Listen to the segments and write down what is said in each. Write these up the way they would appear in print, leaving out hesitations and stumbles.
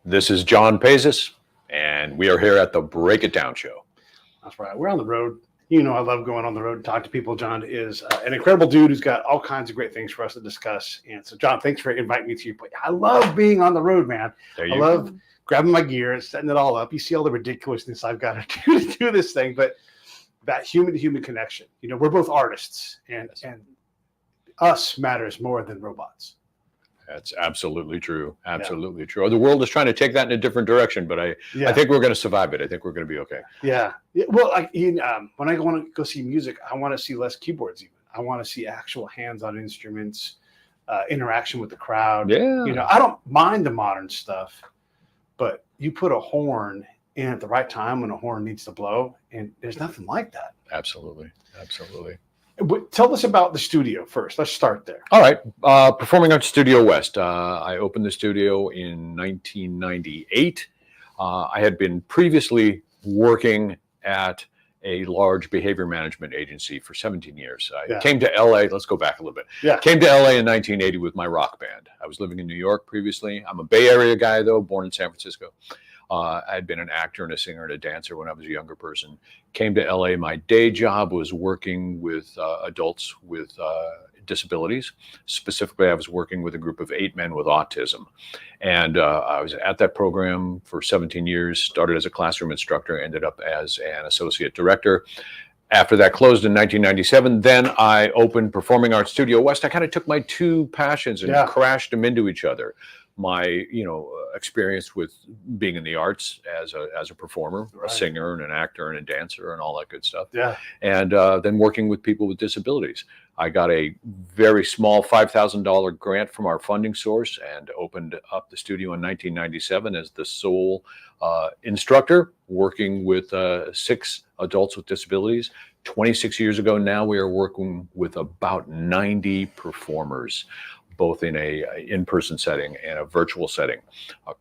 This is John Paizis, and we are here at the Break It Down show. That's right. We're on the road. You know, I love going on the road and talk to people. John is an incredible dude who's got all kinds of great things for us to discuss. And so, John, thanks for inviting me to your place. I love being on the road, man. I love grabbing my gear and setting it all up. You see all the ridiculousness I've got to do to do this thing, but that human-to-human connection. You know, we're both artists, and us matters more than robots. That's absolutely true. Absolutely true. The world is trying to take that in a different direction, but I think we're going to survive it. I think we're going to be okay. Yeah. Well, when I want to go see music, I want to see less keyboards. Even I want to see actual hands-on instruments, interaction with the crowd. Yeah. You know, I don't mind the modern stuff, but you put a horn in at the right time when a horn needs to blow, and there's nothing like that. Absolutely. Absolutely. Tell us about the studio first. Let's start there. All right. Performing Arts Studio West. I opened the studio in 1998. I had been previously working at a large behavior management agency for 17 years. I came to LA. Let's go back a little bit. Came to LA in 1980 with my rock band. I was living in New York previously. I'm a Bay Area guy, though, born in San Francisco. I had been an actor and a singer and a dancer when I was a younger person. Came to LA. My day job was working with adults with disabilities. Specifically, I was working with a group of 8 men with autism. And I was at that program for 17 years, started as a classroom instructor, ended up as an associate director. After that closed in 1997, then I opened Performing Arts Studio West. I kind of took my two passions and crashed them into each other. My, experience with being in the arts as a performer, a singer and an actor and a dancer and all that good stuff. And then working with people with disabilities. I got a very small $5,000 grant from our funding source and opened up the studio in 1997 as the sole instructor working with 6 adults with disabilities. 26 years ago now, we are working with about 90 performers, both in a in-person setting and a virtual setting.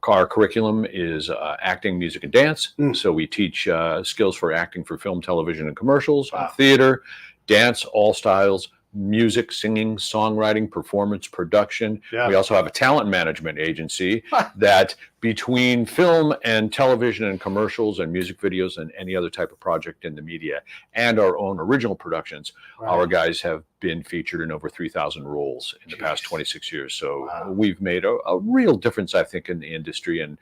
Our curriculum is acting, music, and dance. So we teach skills for acting for film, television, and commercials, theater, dance, all styles, music, singing, songwriting, performance, production. We also have a talent management agency that between film and television and commercials and music videos and any other type of project in the media and our own original productions, our guys have been featured in over 3,000 roles in the past 26 years. So we've made a real difference, I think, in the industry. And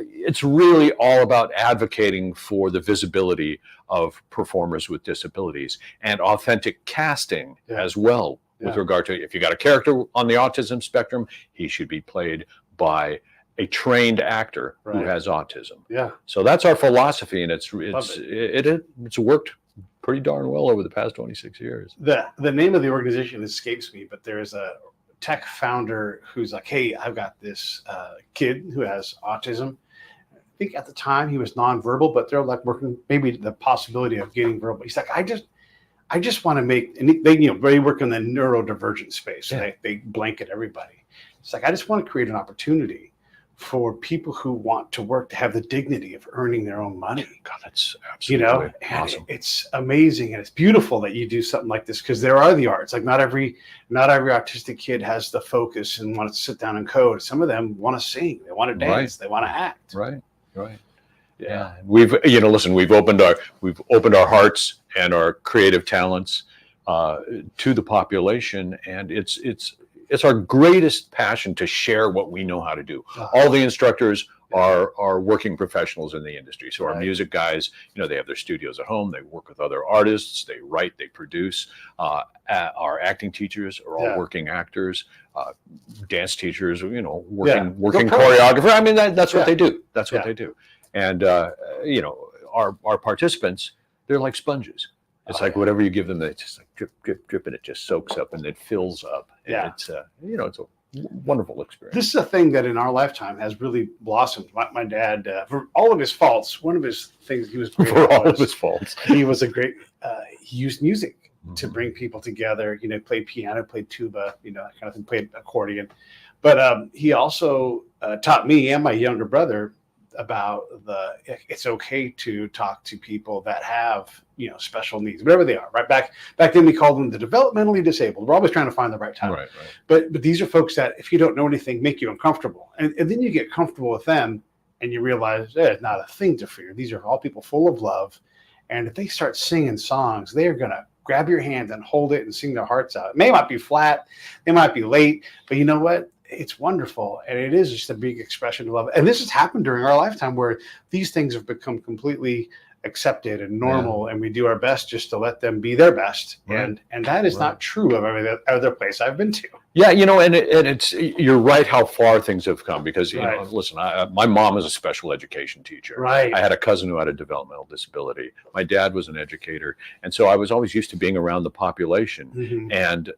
it's really all about advocating for the visibility of performers with disabilities and authentic casting as well, with regard to if you got a character on the autism spectrum, he should be played by a trained actor who has autism. So that's our philosophy, and it's worked pretty darn well over the past 26 years. The name of the organization escapes me, but there's a tech founder who's like, hey, I've got this kid who has autism. I think at the time he was nonverbal, but they're like working maybe the possibility of getting verbal. He's like, I just want to make, and they work in the neurodivergent space. So they blanket everybody. It's like, I just want to create an opportunity for people who want to work to have the dignity of earning their own money. God, that's absolutely awesome. It's amazing, and it's beautiful that you do something like this, because there are the arts. Like not every autistic kid has the focus and wants to sit down and code. Some of them want to sing, they want to dance, they want to act. Right. Yeah. We've opened our hearts and our creative talents to the population, and it's our greatest passion to share what we know how to do. All the instructors are working professionals in the industry. So our music guys, they have their studios at home. They work with other artists. They write, they produce. Our acting teachers are all working actors. Dance teachers, working choreographer. I mean, that's what they do. That's what they do. And, our participants, they're like sponges. It's like whatever you give them, they just like drip, drip, drip, and it just soaks up and it fills up. And it's a wonderful experience. This is a thing that in our lifetime has really blossomed. My dad, for all of his faults, one of his things he was great for all of his faults, he was a great. He used music to bring people together. Played piano, played tuba, that kind of thing. Played accordion, but he also taught me and my younger brother about it's okay to talk to people that have, special needs, whatever they are. Right, back then we called them the developmentally disabled. We're always trying to find the right title. Right. But these are folks that, if you don't know anything, make you uncomfortable, and then you get comfortable with them, and you realize there's not a thing to fear. These are all people full of love, and if they start singing songs, they are gonna grab your hand and hold it and sing their hearts out. It may not be flat, they might be late, but you know what? It's wonderful, and it is just a big expression of love. And this has happened during our lifetime, where these things have become completely accepted and normal, and we do our best just to let them be their best. Right. And that is not true of every other place I've been to. Yeah, and it's, you're right how far things have come, because listen, my mom is a special education teacher. Right. I had a cousin who had a developmental disability. My dad was an educator, and so I was always used to being around the population. Mm-hmm. And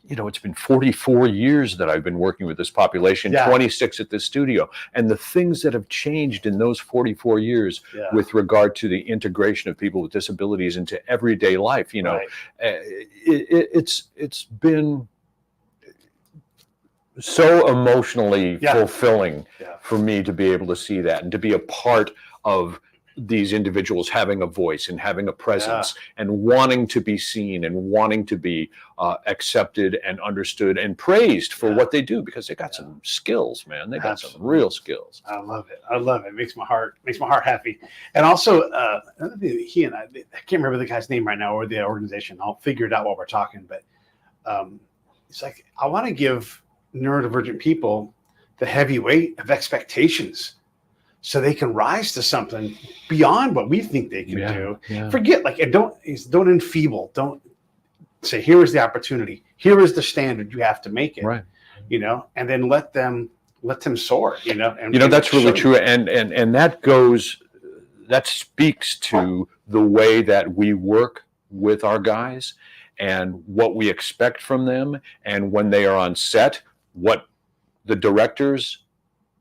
it's been 44 years that I've been working with this population, 26 at this studio, and the things that have changed in those 44 years with regard to the integration of people with disabilities into everyday life. It's been so emotionally fulfilling for me to be able to see that, and to be a part of these individuals having a voice and having a presence and wanting to be seen and wanting to be accepted and understood and praised for what they do, because they got some skills, man. They got some real skills. I love it. It makes my heart happy. And also, he and I can't remember the guy's name right now, or the organization. I'll figure it out while we're talking. But it's like, I want to give neurodivergent people the heavy weight of expectations, so they can rise to something beyond what we think they can do. Yeah. Forget, don't enfeeble. Don't say, here is the opportunity. Here is the standard. You have to make it. Right. And then let them soar. And that's really true. And that speaks to the way that we work with our guys, and what we expect from them, and when they are on set, what the directors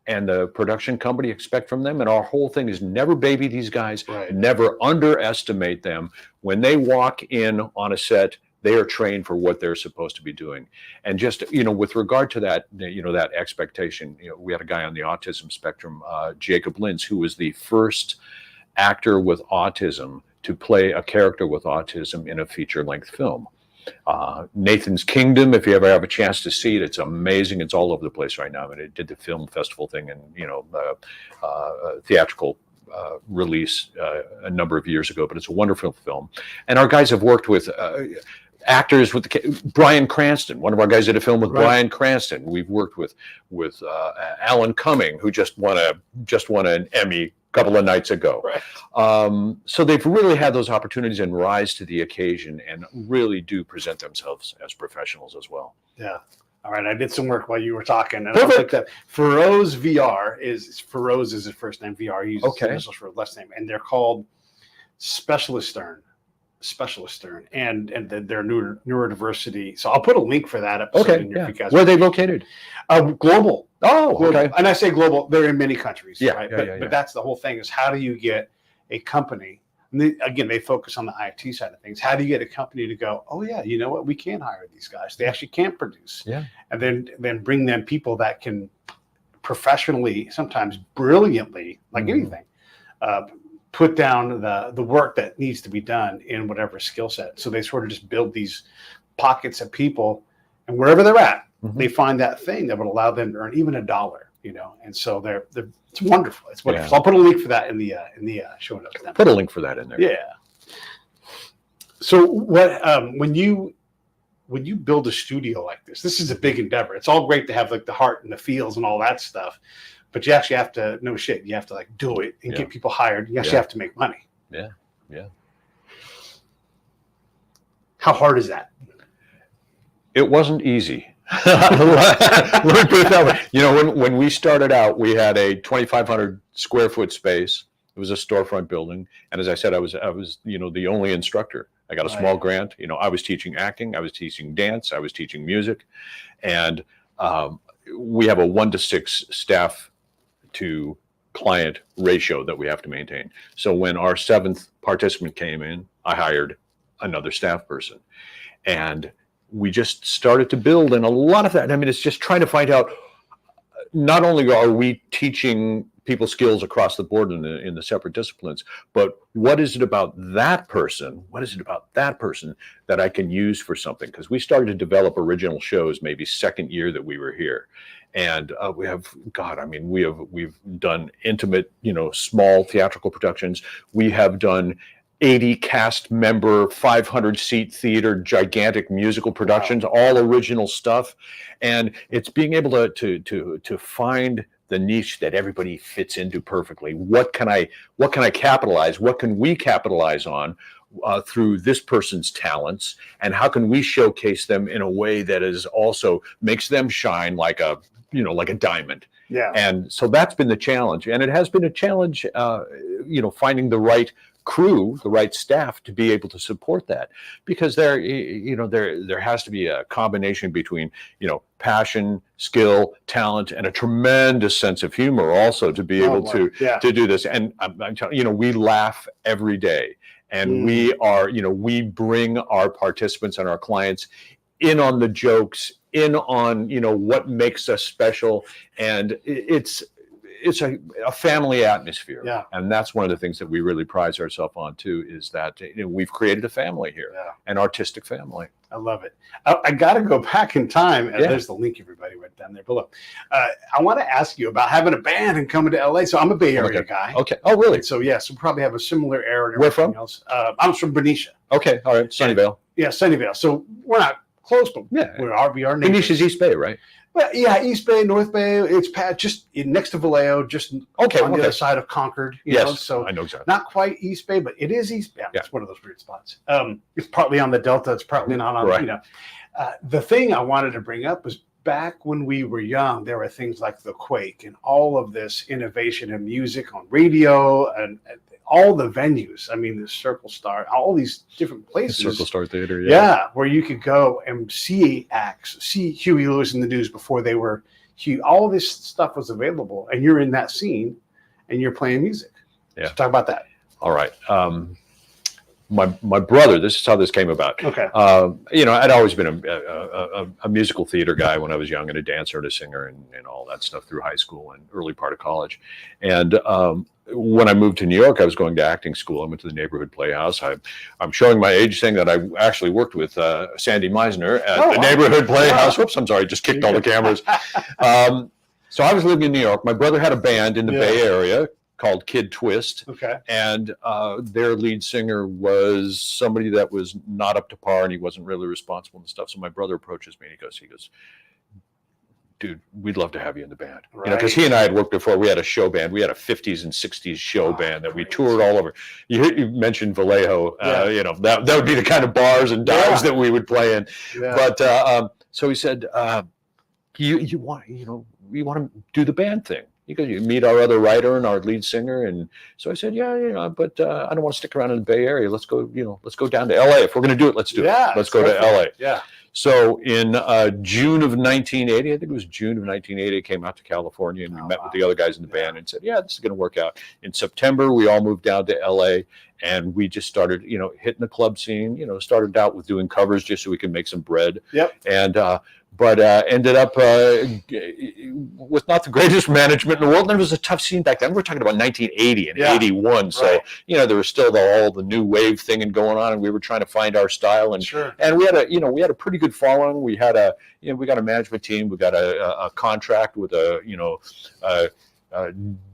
and the production company expect from them. And our whole thing is never baby these guys, never underestimate them. When they walk in on a set, they are trained for what they're supposed to be doing. And just, with regard to that, that expectation, we had a guy on the autism spectrum, Jacob Lintz, who was the first actor with autism to play a character with autism in a feature-length film. Nathan's Kingdom, if you ever have a chance to see it, it's amazing. It's all over the place right now. I mean, it did the film festival thing and theatrical release a number of years ago, but it's a wonderful film. And our guys have worked with actors with Bryan Cranston. One of our guys did a film with Bryan Cranston. We've worked with Alan Cumming, who just won an Emmy a couple of nights ago. So they've really had those opportunities and rise to the occasion, and really do present themselves as professionals as well. Yeah. All right. I did some work while you were talking, and I looked up Feroz VR Feroz is his first name. VR uses initials for last name, and they're called Specialist Stern, and their neurodiversity. So I'll put a link for that episode in your podcast. Where are they located? Global. Global. Okay. And I say global, they're in many countries. Right? But that's the whole thing, is how do you get a company, and they focus on the IT side of things. How do you get a company to go, oh yeah, you know what, we can hire these guys. They actually can produce. And then bring them people that can professionally, sometimes brilliantly, like anything, put down the work that needs to be done in whatever skill set. So they sort of just build these pockets of people, and wherever they're at, they find that thing that would allow them to earn even $1, and so it's wonderful. It's wonderful. So I'll put a link for that in the show notes. Put a link for that in there. Yeah. So what when you build a studio like this is a big endeavor. It's all great to have the heart and the feels and all that stuff, but you actually have to you have to do it and get people hired. You actually have to make money. Yeah. How hard is that? It wasn't easy. Let me put it that way. When we started out, we had a 2,500 square foot space. It was a storefront building, and as I said, I was the only instructor. I got a small grant. I was teaching acting, I was teaching dance, I was teaching music, and we have a 1-to-6 staff to client ratio that we have to maintain. So when our 7th participant came in, I hired another staff person, and we just started to build. And a lot of that, it's just trying to find out, not only are we teaching people's skills across the board in the separate disciplines. But what is it about that person? What is it about that person that I can use for something? Because we started to develop original shows maybe second year that we were here. And we have, God, I mean, we've done intimate, small theatrical productions. We have done 80 cast member, 500 seat theater, gigantic musical productions, all original stuff. And it's being able to find the niche that everybody fits into perfectly. What can I capitalize? What can we capitalize on through this person's talents? And how can we showcase them in a way that is also makes them shine like a diamond? Yeah. And so that's been the challenge. And it has been a challenge, finding the right crew, the right staff to be able to support that, because there has to be a combination between passion, skill, talent, and a tremendous sense of humor also to be able to do this. And I'm telling you, we laugh every day, and we bring our participants and our clients in on the jokes, in on what makes us special, and it's a family atmosphere. Yeah. And that's one of the things that we really pride ourselves on too, is that we've created a family here, an artistic family. I love it. I got to go back in time. There's the link, everybody, right down there below. I want to ask you about having a band and coming to LA. So I'm a Bay Area guy. Okay. Oh, really? So yes, we probably have a similar era. And Where from? else. I'm from Benicia. Okay. All right. Sunnyvale. Yeah, Sunnyvale. So we're not close, but we are neighbors. Benicia's East Bay, right? Well, yeah, East Bay, North Bay. It's just next to Vallejo, just on the other side of Concord. You know? So I know exactly. Not quite East Bay, but it is East Bay. Yeah. It's one of those weird spots. It's partly on the Delta. It's partly not on. Right. The thing I wanted to bring up was back when we were young, there were things like the Quake and all of this innovation in music on radio and all the venues. I mean, the Circle Star, all these different places. The Circle Star Theater, where you could go and see acts, see Huey Lewis and the News before they were huge. All this stuff was available, and you're in that scene, and you're playing music. Yeah. So talk about that. All right. My brother, this is how this came about. Okay. I'd always been a musical theater guy when I was young, and a dancer and a singer and all that stuff through high school and early part of college. And when I moved to New York, I was going to acting school. I went to the neighborhood playhouse. I'm showing my age, saying that I actually worked with Sandy Meisner at the neighborhood playhouse. Whoops, I'm sorry, just kicked all the cameras. So I was living in New York. My brother had a band in the Bay Area called Kid Twist. Okay. And their lead singer was somebody that was not up to par, and he wasn't really responsible and stuff. So my brother approaches me and he goes, dude, we'd love to have you in the band. Right. Because he and I had worked before. We had a show band. We had a 50s and 60s show band that we toured all over. You mentioned Vallejo. That would be the kind of bars and dives that we would play in. Yeah. But so he said, you want to do the band thing. Because you meet our other writer and our lead singer, and so I said, but I don't want to stick around in the Bay Area. Let's go down to LA. If we're going to do it, let's do it. Let's go to LA. Yeah. So in June of 1980, I think it was June of 1980, I came out to California, and we met with the other guys in the band and said, this is going to work out. In September, we all moved down to LA, and we just started, hitting the club scene. Started out with doing covers just so we could make some bread. Yep. And but ended up with not the greatest management in the world. And it was a tough scene back then. We're talking about 1980 and 81. So, there was still all the new wave thing and going on, and we were trying to find our style. And and we had a pretty good following. We had we got a management team. We got a contract with a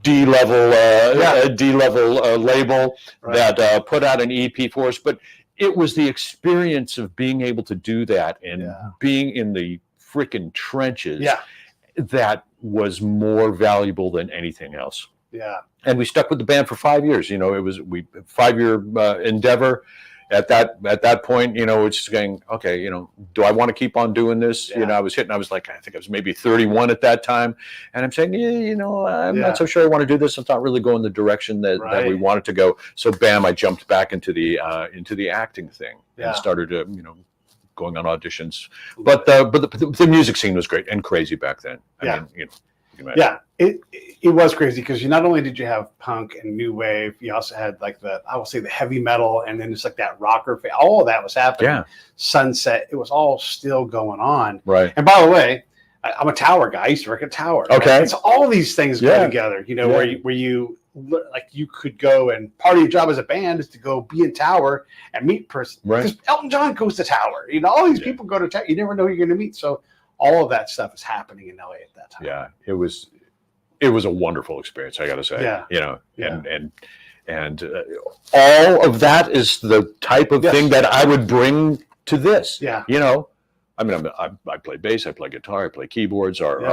D-level label that put out an EP for us. But it was the experience of being able to do that and being in the freaking trenches that was more valuable than anything else. Yeah. And we stuck with the band for 5 years. It was 5-year endeavor. At that point, it's just going, okay, do I want to keep on doing this? Yeah. I was like, I think I was maybe 31 at that time. And I'm saying, I'm not so sure I want to do this. It's not really going the direction that we wanted to go. So bam, I jumped back into the acting thing and started going on auditions. But the music scene was great and crazy back then. I mean, it was crazy because you not only did you have punk and new wave, you also had like the heavy metal, and then it's like that rocker. All of that was happening. Yeah. Sunset. It was all still going on. Right. And by the way, I'm a tower guy. I used to work at Tower. Okay. Right? So all these things go together, you know, Yeah. where you like you could go and part of your job as a band is to go be in Tower and meet person. Right. Because Elton John goes to Tower. You know, all these people go to Tower. You never know who you're going to meet. So all of that stuff is happening in LA at that time. Yeah, it was a wonderful experience, I got to say. Yeah. You know, and all of that is the type of thing that I would bring to this. Yeah. You know, I mean, I play bass, I play guitar, I play keyboards. Our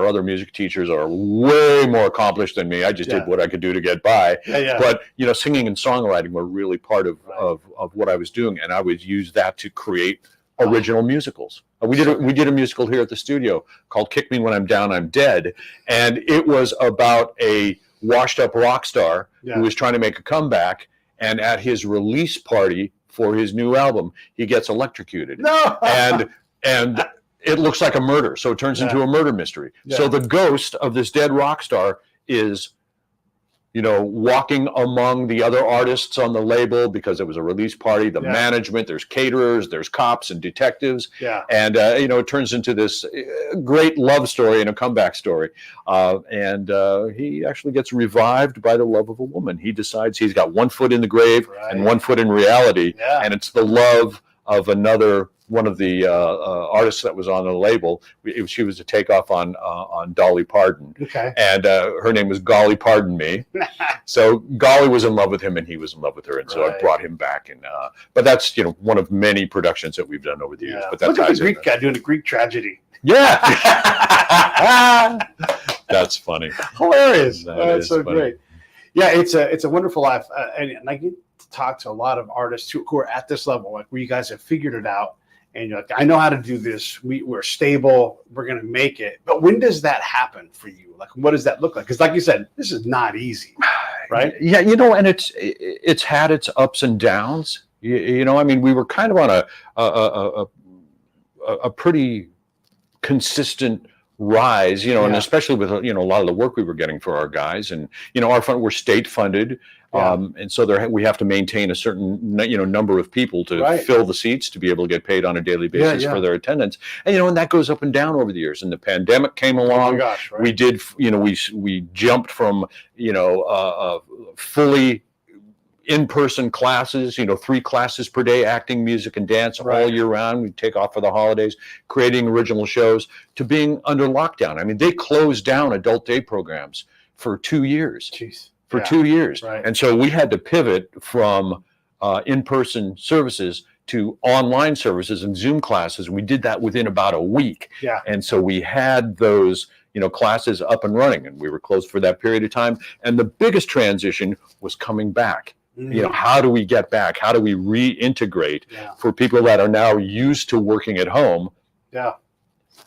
other music teachers are way more accomplished than me. I just did what I could do to get by. But you know, singing and songwriting were really part of what I was doing, and I would use that to create original musicals. We did a musical here at the studio called "Kick Me When I'm Down, I'm Dead," and it was about a washed-up rock star who was trying to make a comeback, and at his release party for his new album, he gets electrocuted. No. and it looks like a murder, so it turns into a murder mystery. So the ghost of this dead rock star is, you know, walking among the other artists on the label because it was a release party, the management, there's caterers, there's cops and detectives. And, you know, it turns into this great love story and a comeback story. And he actually gets revived by the love of a woman. He decides he's got one foot in the grave and one foot in reality. And it's the love of another one of the artists that was on the label. She was a takeoff on Dolly Parton. Okay. And her name was Golly Pardon Me. So Golly was in love with him and he was in love with her. And so I brought him back. And but that's, you know, one of many productions that we've done over the years. But that Look at the Greek guy doing a Greek tragedy. Yeah. That's funny. Hilarious. That's so funny. great. Yeah, it's a wonderful life. And I get to talk to a lot of artists who are at this level, like where you guys have figured it out. And you're like, I know how to do this. We're stable. We're going to make it. But when does that happen for you? Like, what does that look like? Because like you said, this is not easy, right? Yeah, you know, and it's had its ups and downs. You know, I mean, we were kind of on a pretty consistent rise, you know, and especially with, you know, a lot of the work we were getting for our guys. And, you know, we're state funded. And so we have to maintain a certain, you know, number of people to fill the seats to be able to get paid on a daily basis for their attendance. And, you know, and that goes up and down over the years. And the pandemic came along. Oh my gosh, We did, you know, we jumped from, you know, fully in-person classes, you know, 3 classes per day, acting, music, and dance all year round. We take off for the holidays, creating original shows, to being under lockdown. I mean, they closed down adult day programs for 2 years. Jeez. For 2 years. Right. And so we had to pivot from in-person services to online services and Zoom classes. We did that within about a week. Yeah. And so we had those, you know, classes up and running, and we were closed for that period of time. And the biggest transition was coming back. You know, how do we get back? How do we reintegrate for people that are now used to working at home? Yeah.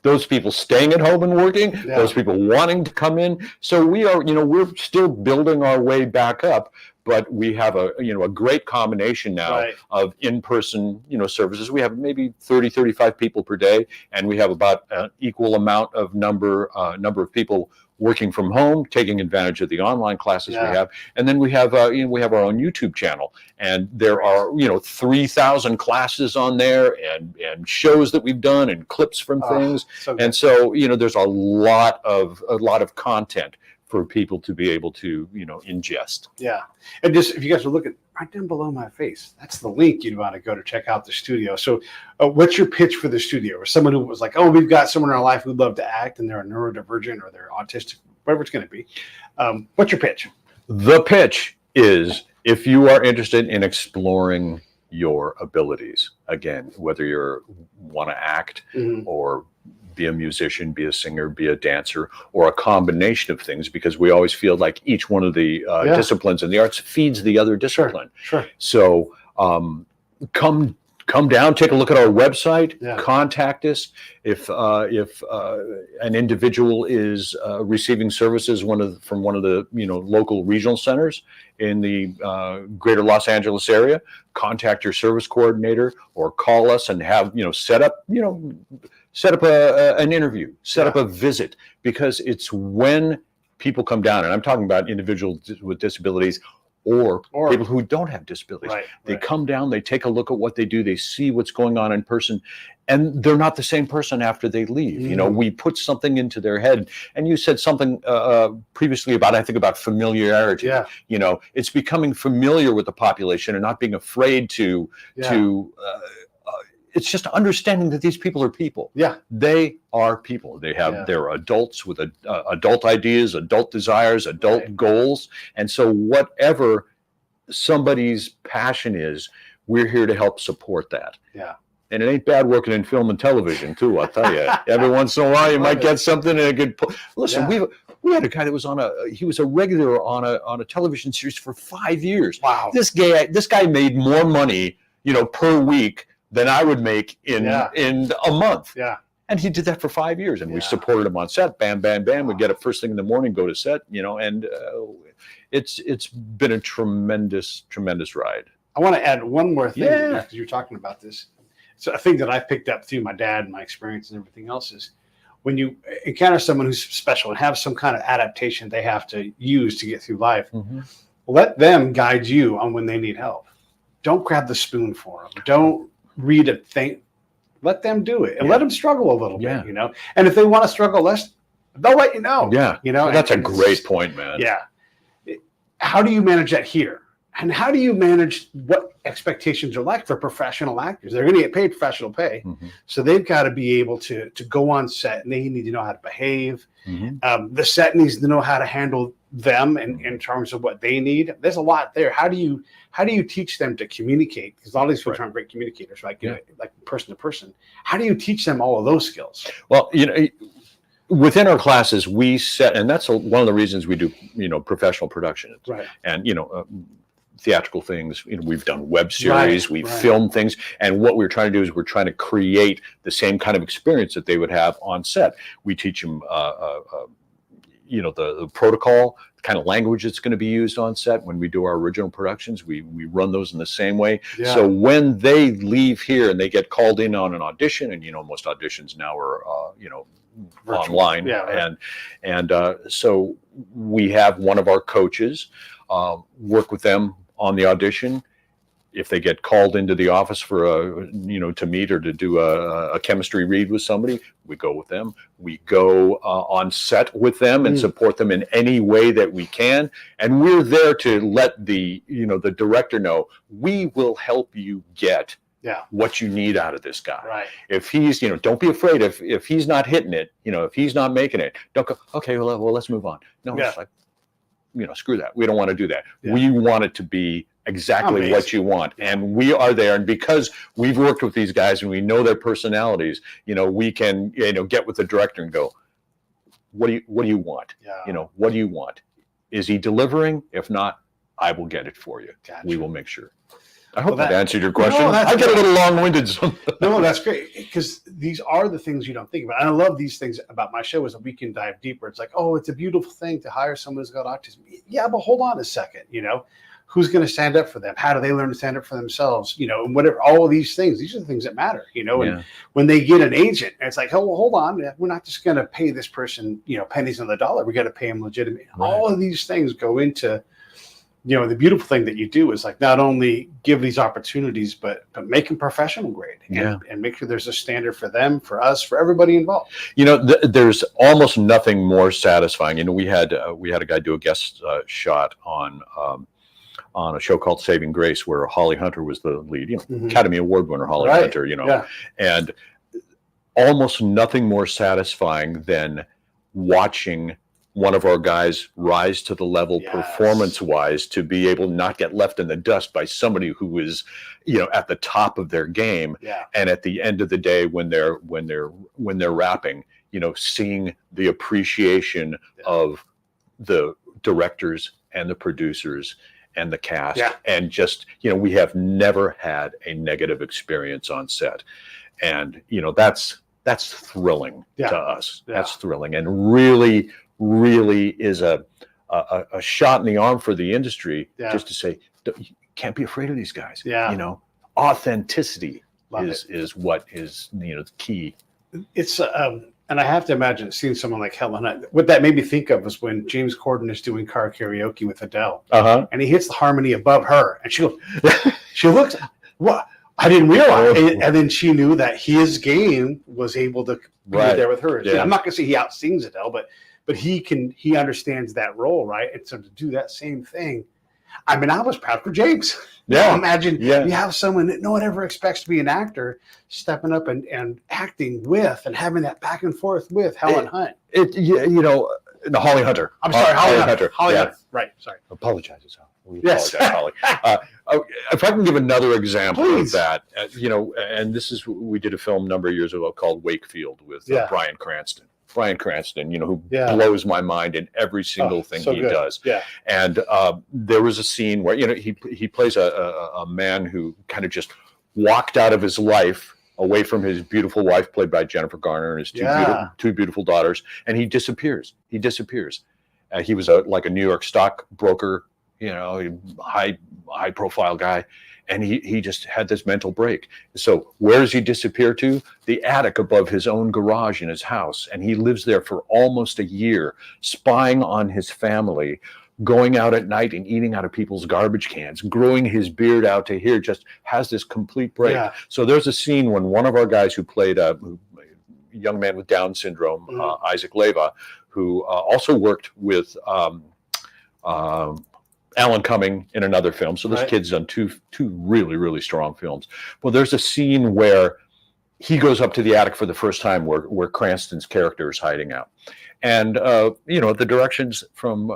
Those people staying at home and working, those people wanting to come in. So we are, you know, we're still building our way back up, but we have a great combination now of in-person, you know, services. We have maybe 30, 35 people per day, and we have about an equal amount of number of people working from home, taking advantage of the online classes we have. And then we have you know, we have our own YouTube channel, and there are, you know, 3,000 classes on there, and shows that we've done, and clips from things. And so, you know, there's a lot of content for people to be able to, you know, ingest. Yeah. And just, if you guys are looking right down below my face, that's the link you'd want to go to check out the studio. So what's your pitch for the studio? Or someone who was like, oh, we've got someone in our life who'd love to act, and they're a neurodivergent or they're autistic, whatever it's going to be. What's your pitch? The pitch is, if you are interested in exploring your abilities, again, whether you want to act or be a musician, be a singer, be a dancer, or a combination of things, because we always feel like each one of the disciplines in the arts feeds the other discipline. Sure. So come down, take a look at our website, contact us. If an individual is receiving services from one of the, you know, local regional centers in the greater Los Angeles area, contact your service coordinator or call us and have, you know, set up an interview, set up a visit, because it's when people come down, and I'm talking about individuals with disabilities or people who don't have disabilities. Right, they right. come down, they take a look at what they do, they see what's going on in person, and they're not the same person after they leave. You know, we put something into their head. And you said something previously about, I think, about familiarity. Yeah. You know, it's becoming familiar with the population and not being afraid to it's just understanding that these people are people. Yeah. They are people. They have, they're adults with adult ideas, adult desires, adult goals. And so whatever somebody's passion is, we're here to help support that. Yeah. And it ain't bad working in film and television too, I'll tell you. Every once in a while you might get something in a good listen, we had a guy that was he was a regular on a television series for 5 years. Wow. This guy made more money, you know, per week than I would make in a month. Yeah. And he did that for 5 years, and we supported him on set. Bam, bam, bam. We'd get up first thing in the morning, go to set, you know, and it's been a tremendous, tremendous ride. I want to add one more thing because you're talking about this. So a thing that I picked up through my dad and my experience and everything else is when you encounter someone who's special and have some kind of adaptation they have to use to get through life, let them guide you on when they need help. Don't grab the spoon for them. Don't read a thing. Let them do it and let them struggle a little bit, you know. And if they want to struggle less, they'll let you know. Yeah, you know. Well, that's a great point, man. Yeah. How do you manage that here? And how do you manage what expectations are like for professional actors? They're going to get paid professional pay. So they've got to be able to go on set, and they need to know how to behave. The set needs to know how to handle them in terms of what they need. There's a lot there. How do you teach them to communicate? Because a lot of these folks aren't great communicators, right? Like person to person. How do you teach them all of those skills? Well, you know, within our classes, we set, and that's one of the reasons we do, you know, professional production. Right. And, you know, theatrical things, you know, we've done web series, we've filmed things. And what we're trying to do is we're trying to create the same kind of experience that they would have on set. We teach them, you know, the protocol, the kind of language that's going to be used on set. When we do our original productions, we run those in the same way. So when they leave here and they get called in on an audition, and, you know, most auditions now are, you know, virtual, online. And so we have one of our coaches work with them on the audition. If they get called into the office for you know, to meet or to do a chemistry read with somebody, we go with them. We go on set with them and support them in any way that we can. And we're there to let the, you know, the director know, we will help you get what you need out of this guy. Right. If he's, you know, don't be afraid if he's not hitting it, you know, if he's not making it, don't go, okay, well let's move on. No, it's like, you know, screw that. We don't want to do that. We want it to be exactly what you want. And we are there. And because we've worked with these guys and we know their personalities, you know, we can, you know, get with the director and go, what do you want? You know, what do you want? Is he delivering? If not, I will get it for you. We will make sure. I hope that answered your question. I get a little long-winded. No, that's great, because these are the things you don't think about. And I love these things about my show is that we can dive deeper. It's like, oh, it's a beautiful thing to hire someone who's got autism. Yeah, but hold on a second, you know, who's going to stand up for them? How do they learn to stand up for themselves? You know, and whatever, all of these things, these are the things that matter, you know, and when they get an agent, it's like, oh, well, hold on. We're not just going to pay this person, you know, pennies on the dollar. We got to pay them legitimate. All of these things go into, you know, the beautiful thing that you do is like not only give these opportunities, but make them professional grade and make sure there's a standard for them, for us, for everybody involved. You know, there's almost nothing more satisfying. You know, we had a guy do a guest shot on a show called Saving Grace, where Holly Hunter was the lead, you know, Academy Award winner Holly Hunter, you know, and almost nothing more satisfying than watching one of our guys rise to the level performance-wise to be able to not get left in the dust by somebody who is, you know, at the top of their game. And at the end of the day, when they're wrapping, you know, seeing the appreciation of the directors and the producers and the cast, and just, you know, we have never had a negative experience on set, and you know, that's thrilling to us. That's thrilling, and really is a shot in the arm for the industry, just to say, you can't be afraid of these guys. You know, authenticity is what is, you know, the key. It's And I have to imagine seeing someone like Helen Hunt. What that made me think of was when James Corden is doing car karaoke with Adele, and he hits the harmony above her, and she goes, she looks, what? I didn't realize, and then she knew that his game was able to be there with her. Yeah. I'm not going to say he outsings Adele, but he understands that role, right? And so to do that same thing, I mean, I was proud for James. Yeah. Imagine you have someone that no one ever expects to be an actor stepping up and acting with and having that back and forth with Helen Hunt. The Holly Hunter. I'm sorry, Holly Hunter. Holly Hunter. Right, sorry. Apologizes. We apologize, Holly. If I can give another example of that, and this is, we did a film a number of years ago called Wakefield with Bryan Cranston. Bryan Cranston, who blows my mind in every single thing he does. Yeah. And there was a scene where, he plays a man who kind of just walked out of his life away from his beautiful wife, played by Jennifer Garner, and his two beautiful daughters, and he disappears. He was like a New York stockbroker, high profile guy. And he just had this mental break. So where does he disappear to? The attic above his own garage in his house. And he lives there for almost a year, spying on his family, going out at night and eating out of people's garbage cans, growing his beard out to here, just has this complete break. Yeah. So there's a scene when one of our guys who played a young man with Down syndrome, Isaac Leva, who also worked with Alan Cumming in another film. So this kid's done two really, really strong films. Well, there's a scene where he goes up to the attic for the first time where Cranston's character is hiding out. And, the directions from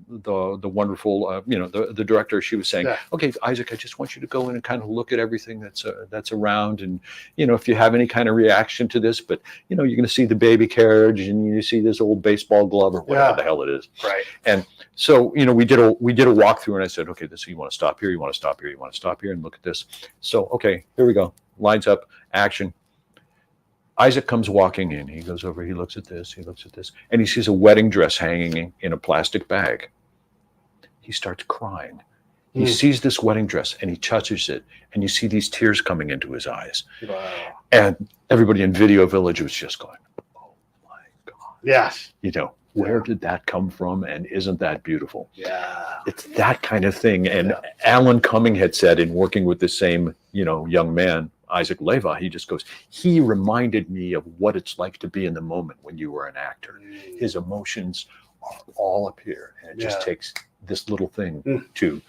the wonderful, the director, she was saying, okay, Isaac, I just want you to go in and kind of look at everything that's around. And, if you have any kind of reaction to this, but, you're going to see the baby carriage and you see this old baseball glove or whatever the hell it is. Right. And so, we did a walkthrough, and I said, okay, you want to stop here, you want to stop here, you want to stop here and look at this. So, okay, here we go. Lines up, action. Isaac comes walking in. He goes over, he looks at this, and he sees a wedding dress hanging in a plastic bag. He starts crying. He sees this wedding dress and he touches it, and you see these tears coming into his eyes. Wow. And everybody in Video Village was just going, oh my God. Yes. Where did that come from? And isn't that beautiful? Yeah. It's that kind of thing. And Alan Cumming had said, in working with the same, young man, Isaac Leva, he just goes, he reminded me of what it's like to be in the moment when you were an actor. His emotions are all up here. And it just takes this little thing to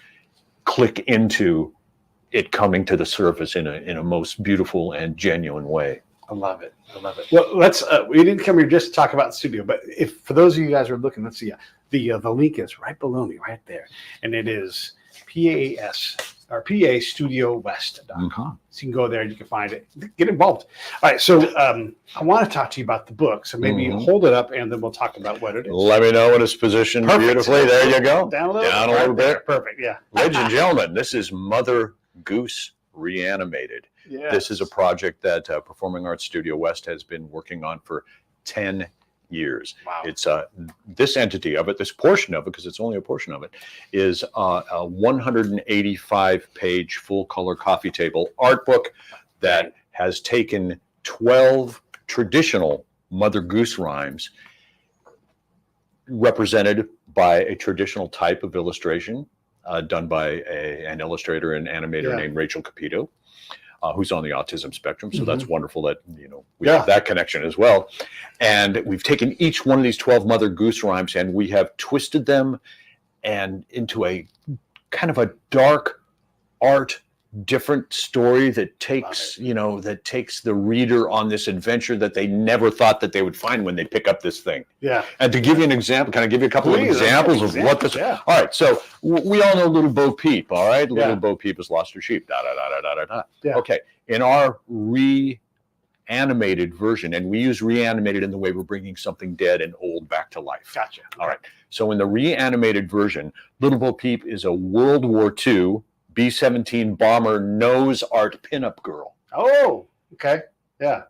click into it coming to the surface in a most beautiful and genuine way. I love it. Well, let's, we didn't come here just to talk about the studio, but if for those of you guys who are looking, let's see, the link is right below me, right there. And it is PAStudiowest.com. So you can go there and you can find it. Get involved. All right. So I want to talk to you about the book. So maybe hold it up and then we'll talk about what it is. Let me know when it's positioned beautifully. There you go. Down a little bit. Perfect. Yeah. Ladies and gentlemen, this is Mother Goose Reanimated. Yes. This is a project that Performing Arts Studio West has been working on for 10 years. Wow. It's this entity of it, this portion of it, because it's only a portion of it, is a 185-page full-color coffee table art book that has taken 12 traditional Mother Goose rhymes represented by a traditional type of illustration done by an illustrator and animator named Rachel Capito, who's on the autism spectrum. So that's wonderful that, we have that connection as well. And we've taken each one of these 12 Mother Goose rhymes and we have twisted them and into a kind of a dark art, different story that takes, that takes the reader on this adventure that they never thought that they would find when they pick up this thing. Yeah. And to give you an example, can I give you a couple of examples of what this? Yeah. All right. So we all know Little Bo Peep. All right. Little Bo Peep has lost her sheep. Da da da da da da da. Yeah. Okay. In our reanimated version, and we use reanimated in the way we're bringing something dead and old back to life. Gotcha. All right. So in the reanimated version, Little Bo Peep is a World War II B-17 bomber nose art pinup girl. Oh, okay. Yeah.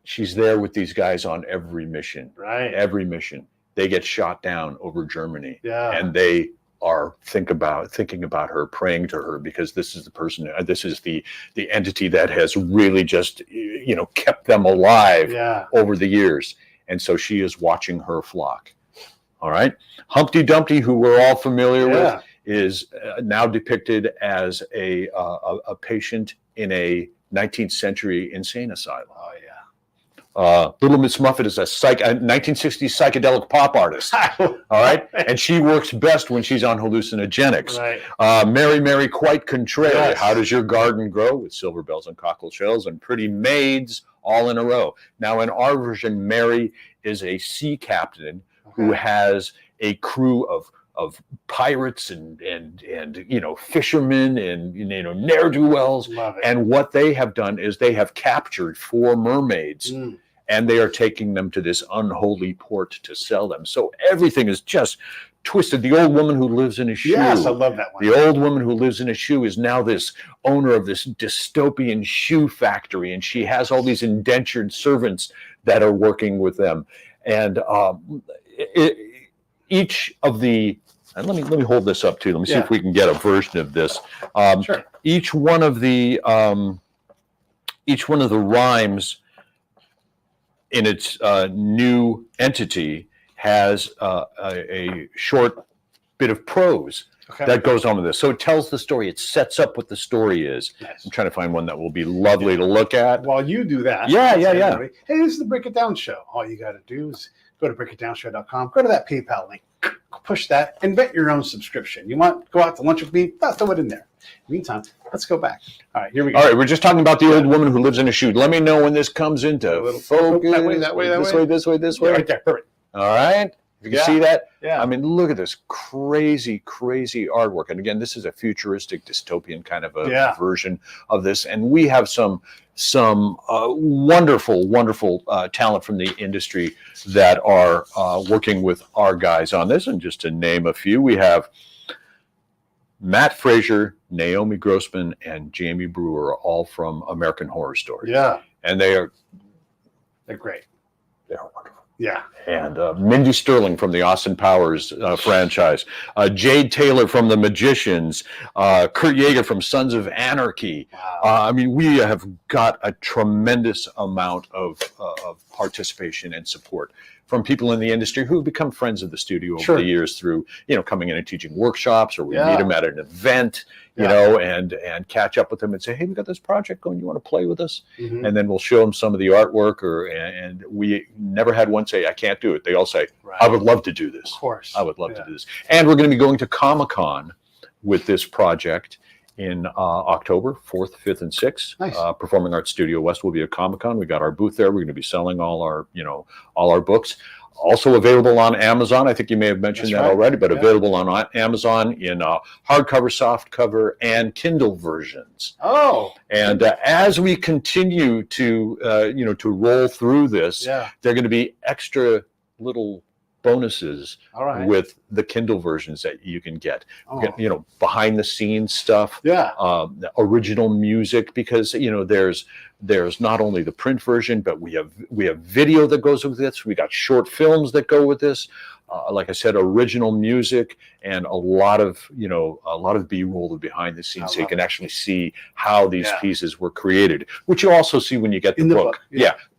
She's there with these guys on every mission. Right. Every mission. They get shot down over Germany. Yeah. And they are thinking about her, praying to her, because this is the person, this is the entity that has really just, kept them alive over the years. And so she is watching her flock. All right. Humpty Dumpty, who we're all familiar with, is now depicted as a patient in a 19th century insane asylum. Oh, yeah. Little Miss Muffet is a 1960s psychedelic pop artist. All right. And she works best when she's on hallucinogenics. Right. Mary, Mary, quite contrary. Yes. How does your garden grow? With silver bells and cockle shells and pretty maids all in a row. Now, in our version, Mary is a sea captain who has a crew of pirates and fishermen and ne'er-do-wells. And what they have done is they have captured 4 mermaids. And they are taking them to this unholy port to sell them. So everything is just twisted. The old woman who lives in a shoe. Yes, I love that one. The old woman who lives in a shoe is now this owner of this dystopian shoe factory, and she has all these indentured servants that are working with them. And each of the, and let me hold this up too. Let me see if we can get a version of this. Sure. Each one of the rhymes in its new entity has a short bit of prose that goes on with this. So it tells the story. It sets up what the story is. Nice. I'm trying to find one that will be lovely to look at. While you do that. Yeah. Hey, this is the Break It Down Show. All you got to do is go to breakitdownshow.com, go to that PayPal link, push that, invent your own subscription. You want to go out to lunch with me? Throw it in there. Meantime, let's go back. All right, here we go. All right, we're just talking about the old woman who lives in a shoe. Let me know when this comes into focus. That way. This way. Right there, perfect. All right. You can see that? Yeah. I mean, look at this crazy artwork. And again, this is a futuristic, dystopian kind of a version of this. And we have some wonderful talent from the industry that are working with our guys on this. And just to name a few, we have Matt Fraser, Naomi Grossman, and Jamie Brewer, all from American Horror Story. Yeah. And they're great. They are wonderful. Yeah. And Mindy Sterling from the Austin Powers franchise, Jade Taylor from The Magicians, Kurt Yeager from Sons of Anarchy. Wow. I mean, we have got a tremendous amount of participation and support from people in the industry who have become friends of the studio over the years through, coming in and teaching workshops, or we meet them at an event, and catch up with them and say, hey, we got this project going, you want to play with us? Mm-hmm. And then we'll show them some of the artwork, and we never had one say, I can't do it. They all say, I would love to do this. Of course. I would love to do this. And we're going to be going to Comic-Con with this project in October 4th, 5th, and 6th. Nice. Performing Arts Studio West will be at Comic-Con. We got our booth there. We're going to be selling all our books. Also available on Amazon. I think you may have mentioned that already, but available on Amazon in hardcover, softcover, and Kindle versions. Oh. And as we continue to roll through this, there are going to be extra little bonuses with the Kindle versions that you can get. Behind the scenes stuff, original music, because there's not only the print version, but we have video that goes with this. We got short films that go with this. Like I said, original music, and a lot of B-roll behind the scenes, so you can actually see how these pieces were created, which you also see when you get the book.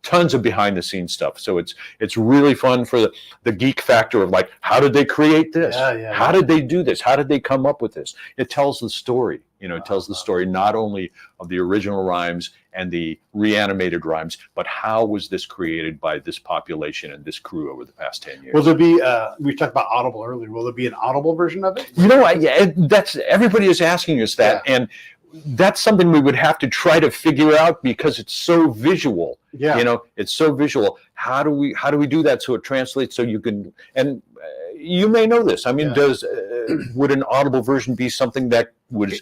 Tons of behind the scenes stuff. So it's really fun for the geek factor of like, how did they create this? How did they do this? How did they come up with this? It tells the story. It tells the story not only of the original rhymes and the reanimated rhymes, but how was this created by this population and this crew over the past 10 years? Will there be, we talked about Audible earlier, will there be an Audible version of it? That's, everybody is asking us that. And that's something we would have to try to figure out, because it's so visual. It's so visual. How do we do that so it translates so you can, and you may know this. I mean, would an Audible version be something that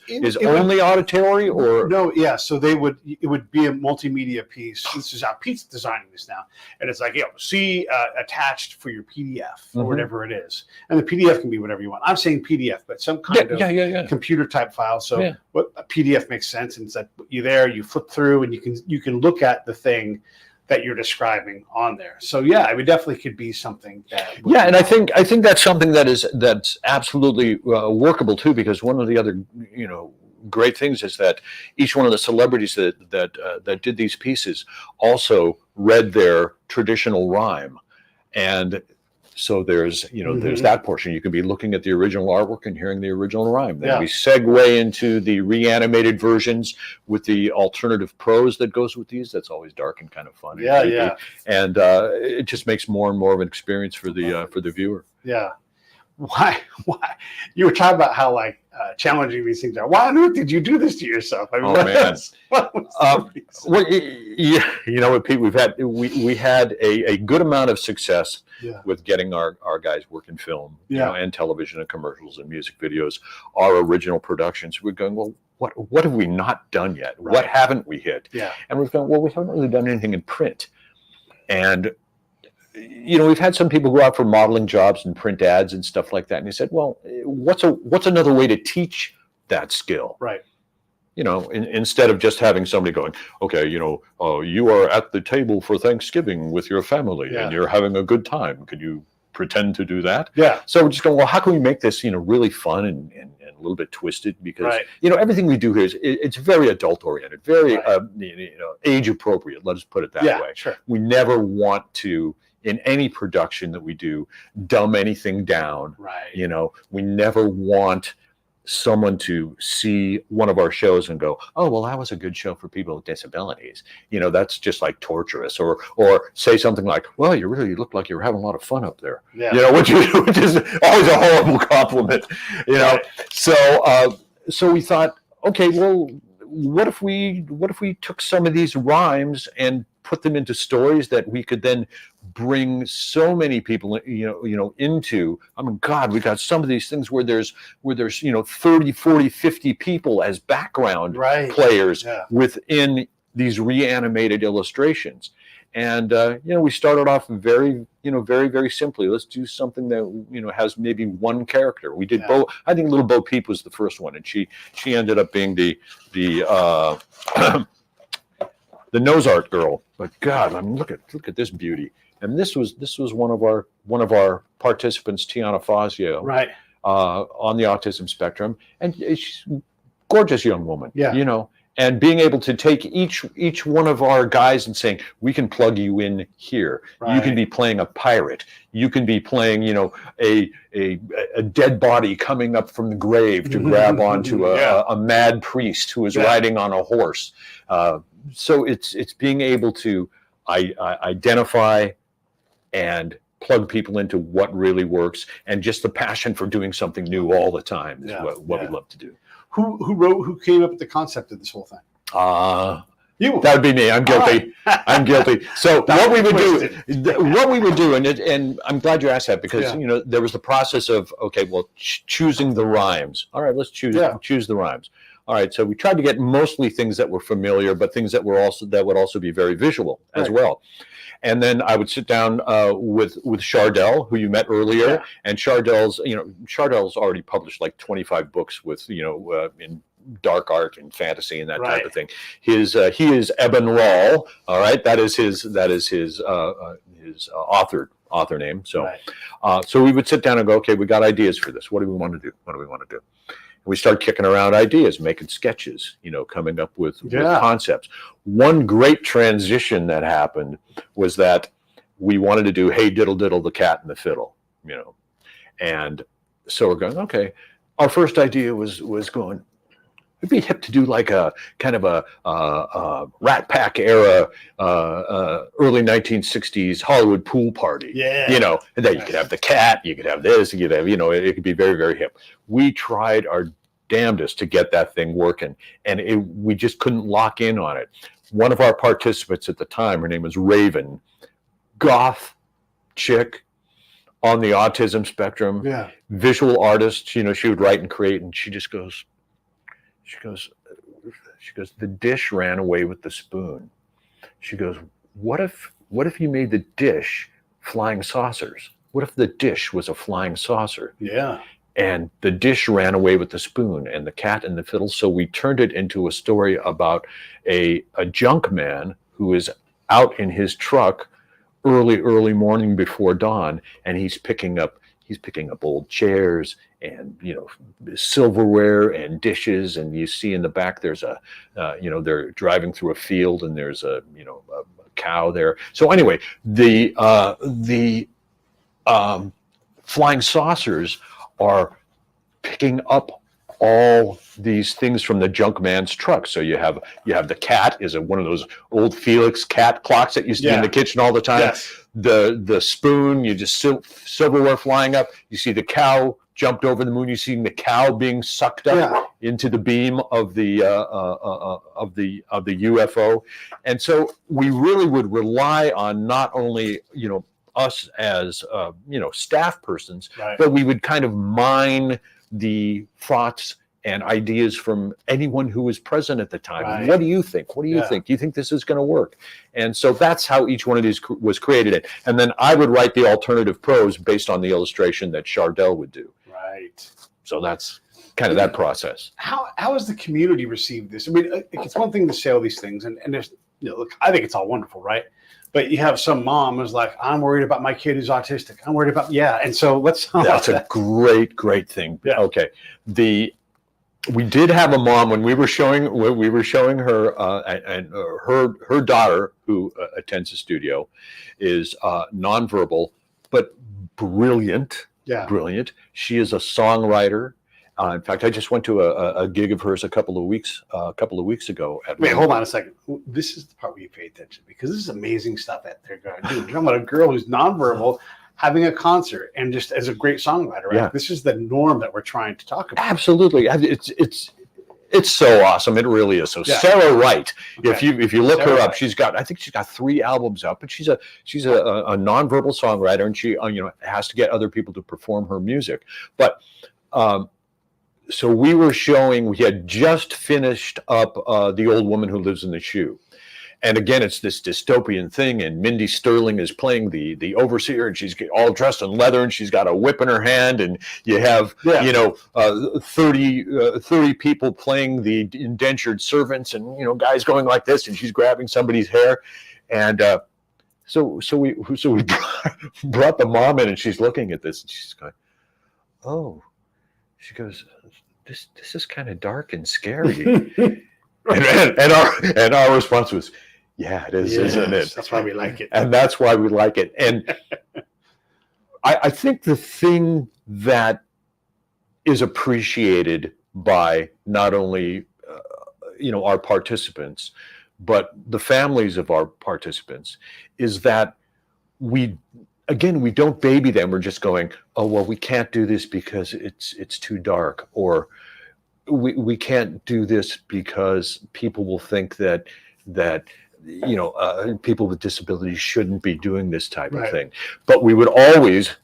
is only auditory, or no? Yeah, so it would be a multimedia piece. This is how Pete's designing this now, and it's like see attached for your PDF or whatever it is, and the PDF can be whatever you want. I'm saying PDF, but some kind of computer type file. So what a PDF makes sense, and it's like you flip through, and you can look at the thing that you're describing on there. So yeah, I mean, definitely could be something that. Yeah, and I think that's something that's absolutely workable too, because one of the other great things is that each one of the celebrities that did these pieces also read their traditional rhyme, and so there's there's that portion. You can be looking at the original artwork and hearing the original rhyme. Then we segue into the reanimated versions with the alternative prose that goes with these. That's always dark and kind of fun. And it just makes more and more of an experience for the viewer. Yeah. Why you were talking about how like challenging these things are. Why on earth did you do this to yourself? I mean, well, you know what, Pete, we had a good amount of success with getting our guys working film, and television and commercials and music videos, our original productions. We're going, well, what have we not done yet? Right. What haven't we hit? Yeah. And we're going, well, we haven't really done anything in print. And we've had some people go out for modeling jobs and print ads and stuff like that. And he said, well, what's another way to teach that skill? Right. Instead of just having somebody going, okay, you are at the table for Thanksgiving with your family and you're having a good time. Could you pretend to do that? Yeah. So we're just going, well, how can we make this, really fun and a little bit twisted? Because, everything we do here it's very adult oriented, very, age appropriate. Let us put it that way. Sure. We never want to, in any production that we do, dumb anything down. Right. We never want someone to see one of our shows and go, oh, well, that was a good show for people with disabilities. That's just like torturous. Or say something like, well, you really look like you were having a lot of fun up there. Yeah. Which is always a horrible compliment. Right. So we thought, okay, well, what if we took some of these rhymes and put them into stories that we could then bring so many people, into. I mean, God, we got some of these things where there's 30, 40, 50 people as background players within these reanimated illustrations. And, we started off very, very, very simply. Let's do something that, has maybe one character. We did Bo. I think little Bo Peep was the first one. And she ended up being the the nose art girl. But God, I mean, look at this beauty. And this was one of our participants, Tiana Fazio, on the autism spectrum, and she's a gorgeous young woman. And being able to take each one of our guys and saying, we can plug you in here. Right. You can be playing a pirate. You can be playing, a dead body coming up from the grave to grab onto a mad priest who is riding on a horse. So it's being able to identify and plug people into what really works, and just the passion for doing something new all the time is what we love to do. Who came up with the concept of this whole thing? You. That would be me. I'm guilty. Right. I'm guilty. So what we would do, and I'm glad you asked that, because there was the process of, okay, well, choosing the rhymes. All right, let's choose the rhymes. All right, so we tried to get mostly things that were familiar, but things that would also be very visual as well. And then I would sit down with Chardell, who you met earlier, and Chardell's already published like 25 books with in dark art and fantasy and that type of thing. He is Eben Rawl. All right, that is his author name. So so we would sit down and go, okay, we got ideas for this. What do we want to do? What do we want to do? We start kicking around ideas, making sketches, coming up with concepts. One great transition that happened was that we wanted to do Hey Diddle Diddle, the Cat and the Fiddle, And so we're going, okay. Our first idea was going, it'd be hip to do like a kind of a Rat Pack era, early 1960s Hollywood pool party. And then you could have the cat, you could have this, you could have, it could be very, very hip. We tried our damnedest to get that thing working, and we just couldn't lock in on it. One of our participants at the time, her name was Raven, goth chick on the autism spectrum, visual artist, she would write and create, and she goes, the dish ran away with the spoon. She goes, what if you made the dish flying saucers? What if the dish was a flying saucer? Yeah. And the dish ran away with the spoon, and the cat and the fiddle. So we turned it into a story about a junk man who is out in his truck early morning before dawn, and he's picking up old chairs and, you know, silverware and dishes. And you see in the back there's a you know, they're driving through a field, and there's a, you know, a cow there. So anyway, the flying saucers are picking up all these things from the junk man's truck. So you have the cat is one of those old Felix cat clocks that used to be in the kitchen all the time. Yes. The spoon, you just silverware flying up. You see the cow jumped over the moon. You see the cow being sucked up into the beam of the UFO. And so we really would rely on not only, you know, us as you know, staff persons, but we would kind of mine the thoughts and ideas from anyone who was present at the time. What do you think? What do you think? Do you think this is going to work? And so that's how each one of these was created. And then I would write the alternative prose based on the illustration that Chardell would do. Right. So that's kind of that process. How has the community received this? I mean, it's one thing to say all these things, and there's, you know, look, I think it's all wonderful, right? But you have some mom who's like, I'm worried about my kid who's autistic. I'm worried about, and so let's talk about that's a great thing. Yeah. Okay. We did have a mom when we were showing her and her daughter, who attends the studio, is nonverbal but brilliant. Yeah. Brilliant. She is a songwriter. In fact, I just went to a gig of hers a couple of weeks ago. Wait, hold on a second. This is the part where you pay attention, because this is amazing stuff that they're going to do. You're talking about a girl who's nonverbal having a concert, and just as a great songwriter, right? Yeah. This is the norm that we're trying to talk about. Absolutely. It's so awesome. It really is. So Sarah Wright, if you look her up, I think she's got 3 albums up, but she's a nonverbal songwriter, and she you know, has to get other people to perform her music. But so we had just finished up The Old Woman Who Lives in the Shoe. And again, it's this dystopian thing, and Mindy Sterling is playing the overseer, and she's all dressed in leather, and she's got a whip in her hand, and you have, you know, 30 people playing the indentured servants, and, you know, guys going like this, and she's grabbing somebody's hair. And so we brought the mom in, and she's looking at this, and she's going, oh, she goes, this is kind of dark and scary. and our response was, yeah, it is, isn't it? That's why we like it. And that's why we like it. And I think the thing that is appreciated by not only you know, our participants, but the families of our participants, is that we don't baby them. We're just going, oh, well, we can't do this because it's too dark, or we can't do this because people will think that you know, people with disabilities shouldn't be doing this type of thing. But we would always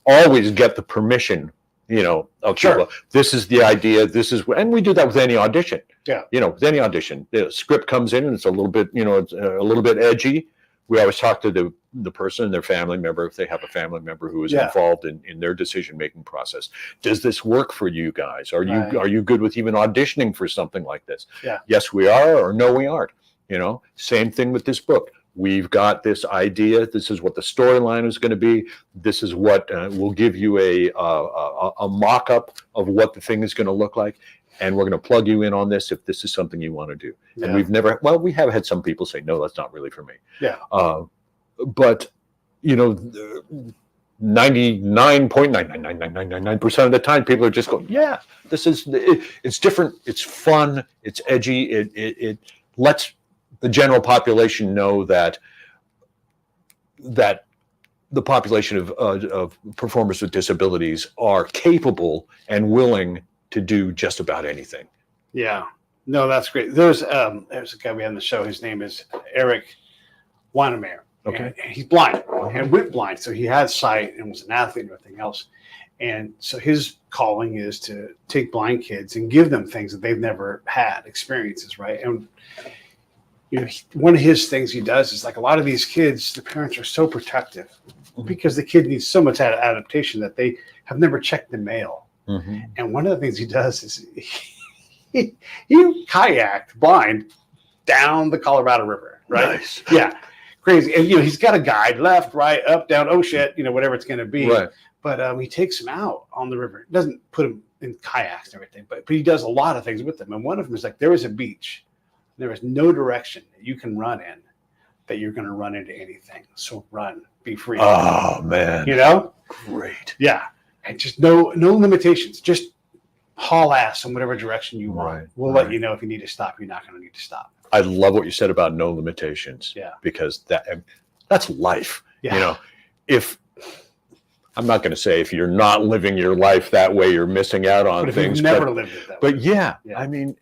get the permission, you know, of people. This is the idea. This is, and we do that with any audition. Yeah. You know, with any audition, the script comes in and it's a little bit, you know, it's a little bit edgy. We always talk to the person and their family member, if they have a family member who is involved in their decision-making process. Does this work for you guys? Are you good with even auditioning for something like this? Yeah. Yes, we are, or no, we aren't. You know, same thing with this book. We've got this idea. This is what the storyline is going to be. This is what we'll give you a mock-up of what the thing is going to look like. And we're going to plug you in on this if this is something you want to do. Yeah. And we have had some people say, no, that's not really for me. Yeah. But, you know, 99.99999% of the time, people are just going, yeah, it's different. It's fun. It's edgy. It lets the general population know that the population of performers with disabilities are capable and willing to do just about anything. Yeah, no, that's great. There's a guy we had on the show. His name is Eric Weinemeyer. Okay, and he's blind and went blind, so he had sight and was an athlete and everything else. And so his calling is to take blind kids and give them things that they've never had, experiences, right? And you know, one of his things he does is, like, a lot of these kids, the parents are so protective because the kid needs so much adaptation that they have never checked the mail. Mm-hmm. And one of the things he does is he kayaked blind down the Colorado River, right? Nice. Yeah. crazy. And he's got a guide, left, right, up, down, oh shit, whatever it's going to be. Right. But he takes them out on the river. Doesn't put them in kayaks and everything, but he does a lot of things with them. And one of them is like, there is a beach. There is no direction that you can run in that you're going to run into anything. So run, be free. Oh man. Great. Yeah. And just no limitations. Just haul ass in whatever direction you want. Right, We'll let you know if you need to stop. You're not going to need to stop. I love what you said about no limitations. Yeah. Because that's life. Yeah. If I'm not going to say if you're not living your life that way, you're missing out on But if things. you've never lived it that way. But yeah, Yeah. I mean,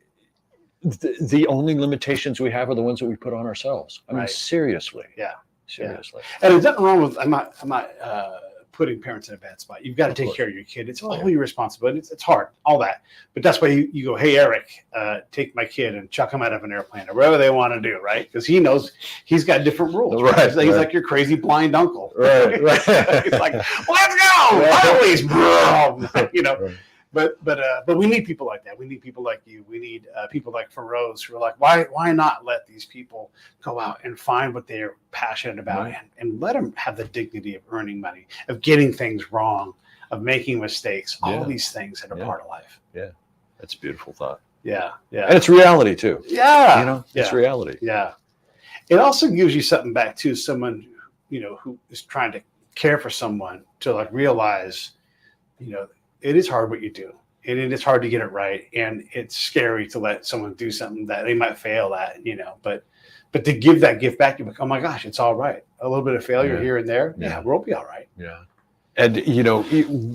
the only limitations we have are the ones that we put on ourselves. I mean, Right. seriously. Yeah. Seriously. And there's nothing wrong with, I'm not putting parents in a bad spot. You've got to Of take course. care of your kid. It's all Yeah. your responsibility. It's hard, all that. But that's why you go, hey, Eric, take my kid and chuck him out of an airplane or whatever they want to do, right? Because he knows he's got different rules. Right, He's right. like your crazy blind uncle. Right. He's like, let's go, always, Right. But we need people like that. We need people like you. We need people like Feroz who are like, why not let these people go out and find what they're passionate about Right. and let them have the dignity of earning money, of getting things wrong, of making mistakes, all Yeah. these things that are Yeah. part of life. That's a beautiful thought. Yeah, And yeah, it's reality too. yeah. It's yeah. reality. Yeah. It also gives you something back to someone, who is trying to care for someone to like realize, it is hard what you do. And it is hard to get it right. And it's scary to let someone do something that they might fail at, but to give that gift back, you're like, oh my gosh, it's all right. A little bit of failure Yeah. here and there. Yeah. Yeah, we'll be all right. Yeah. And,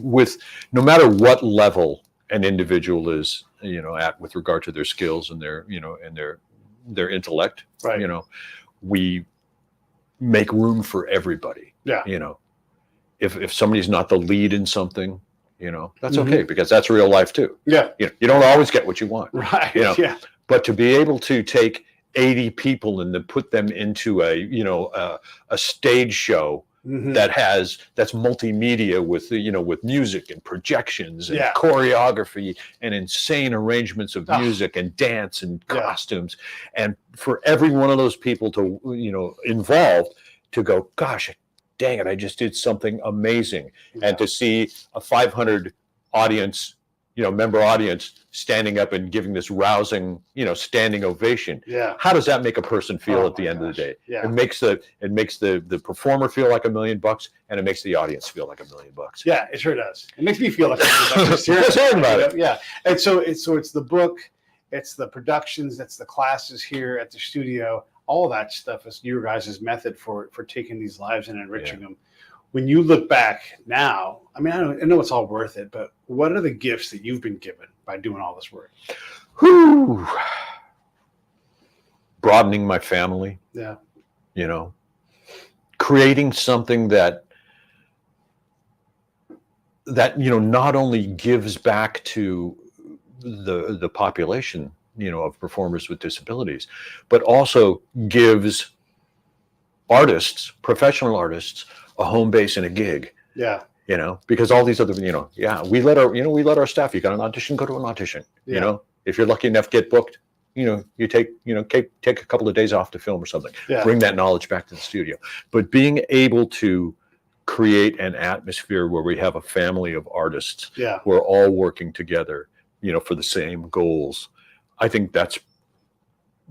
with no matter what level an individual is, at with regard to their skills and their, and their intellect, Right. we make room for everybody. Yeah. If somebody's not the lead in something, that's Mhm. okay because that's real life too. Yeah. You don't always get what you want, Right. Yeah. but to be able to take 80 people and then put them into a stage show Mhm. that's multimedia with with music and projections and Yeah. choreography and insane arrangements of Ah. music and dance and Yeah. costumes, and for every one of those people to involved to go, gosh dang it, I just did something amazing. Yeah. And to see a 500 audience member audience standing up and giving this rousing standing ovation. Yeah. How does that make a person feel Oh at the my end of the gosh. day? Yeah. It makes the performer feel like $1 million, and it makes the audience feel like $1 million. Yeah, it sure does. It makes me feel like I'm Just hearing about it. Yeah, and so it's the book, it's the productions, it's the classes here at the studio. All that stuff is your guys' method for taking these lives and enriching them. When you look back now, I mean, I know it's all worth it, but what are the gifts that you've been given by doing all this work? Whew. Broadening my family. Yeah. Creating something that not only gives back to the population of performers with disabilities, but also gives artists, professional artists, a home base and a gig. Yeah. Because all these other we let our staff, you got an audition, go to an audition. Yeah. If you're lucky enough to get booked, you take a couple of days off to film or something. Yeah. Bring that knowledge back to the studio. But being able to create an atmosphere where we have a family of artists Yeah. who are all working together, for the same goals, I think that's,